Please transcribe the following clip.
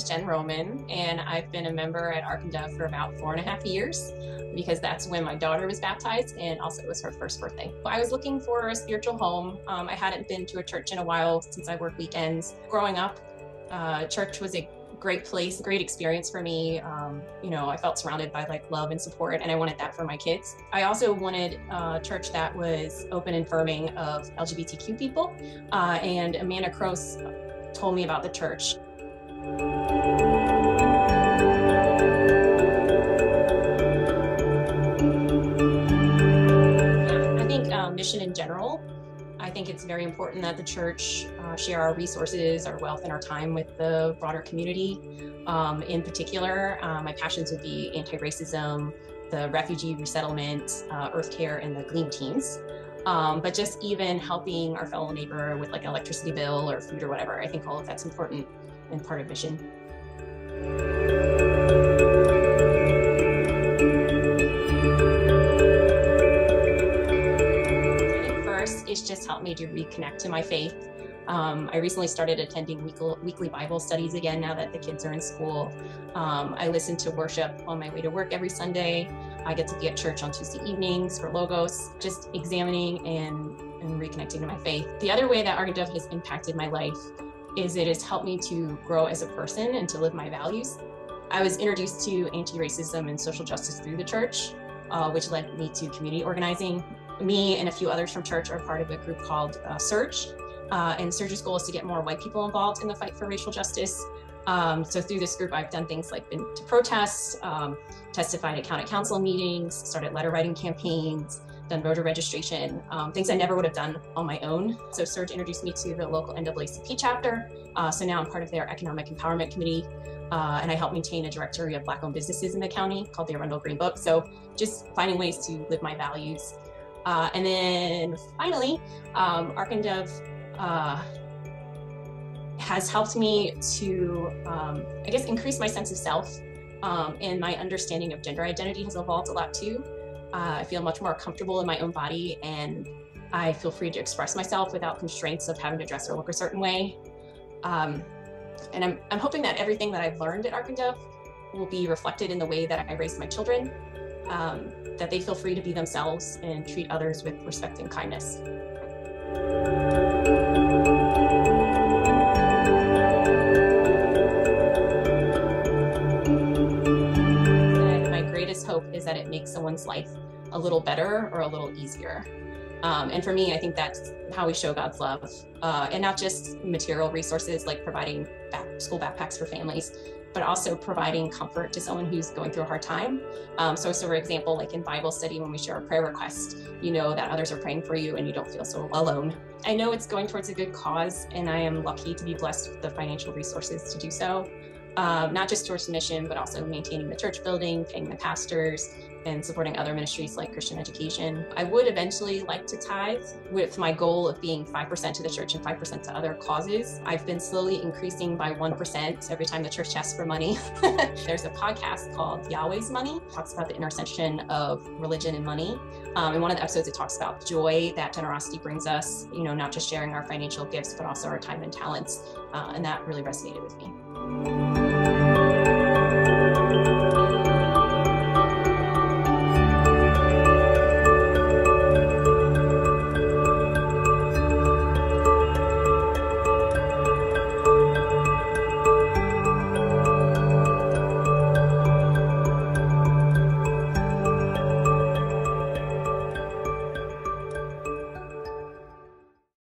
Jen Roman, and I've been a member at Ark and Dove for about 4.5 years because that's when my daughter was baptized, and also it was her first birthday. I was looking for a spiritual home. I hadn't been to a church in a while since I work weekends. Growing up, church was a great place, a great experience for me. I felt surrounded by love and support, and I wanted that for my kids. I also wanted a church that was open and affirming of LGBTQ people, and Amanda Cross told me about the church. I think mission in general. I think it's very important that the church share our resources, our wealth, and our time with the broader community. In particular, my passions would be anti-racism, the refugee resettlement, earth care, and the GLEAM teams. But just even helping our fellow neighbor with an electricity bill or food or whatever, I think all of that's important and part of mission. It's just helped me to reconnect to my faith. I recently started attending weekly Bible studies again now that the kids are in school. I listen to worship on my way to work every Sunday. I get to be at church on Tuesday evenings for Logos, just examining and reconnecting to my faith. The other way that Ark and Dove has impacted my life is it has helped me to grow as a person and to live my values. I was introduced to anti-racism and social justice through the church, which led me to community organizing. Me and a few others from church are part of a group called Surge, and Surge's goal is to get more white people involved in the fight for racial justice. So through this group, I've done things like been to protests, testified at county council meetings, started letter writing campaigns, done voter registration, things I never would have done on my own. So Surge introduced me to the local NAACP chapter. So now I'm part of their economic empowerment committee. And I help maintain a directory of Black-owned businesses in the county called the Arundel Green Book. So just finding ways to live my values. And then finally, Ark and Dove has helped me to, increase my sense of self, and my understanding of gender identity has evolved a lot too. I feel much more comfortable in my own body, and I feel free to express myself without constraints of having to dress or look a certain way. And I'm hoping that everything that I've learned at Ark and Dove will be reflected in the way that I raise my children, that they feel free to be themselves and treat others with respect and kindness. My greatest hope is that it makes someone's life a little better or a little easier. And for me, I think that's how we show God's love, and not just material resources like providing school backpacks for families, but also providing comfort to someone who's going through a hard time. So for example, like in Bible study, when we share a prayer request, you know that others are praying for you and you don't feel so alone. I know it's going towards a good cause, and I am lucky to be blessed with the financial resources to do so. Not just towards the mission, but also maintaining the church building, paying the pastors, and supporting other ministries like Christian education. I would eventually like to tithe, with my goal of being 5% to the church and 5% to other causes. I've been slowly increasing by 1% every time the church asks for money. There's a podcast called Yahweh's Money. It talks about the intersection of religion and money. In one of the episodes, it talks about joy that generosity brings us, not just sharing our financial gifts, but also our time and talents. And that really resonated with me.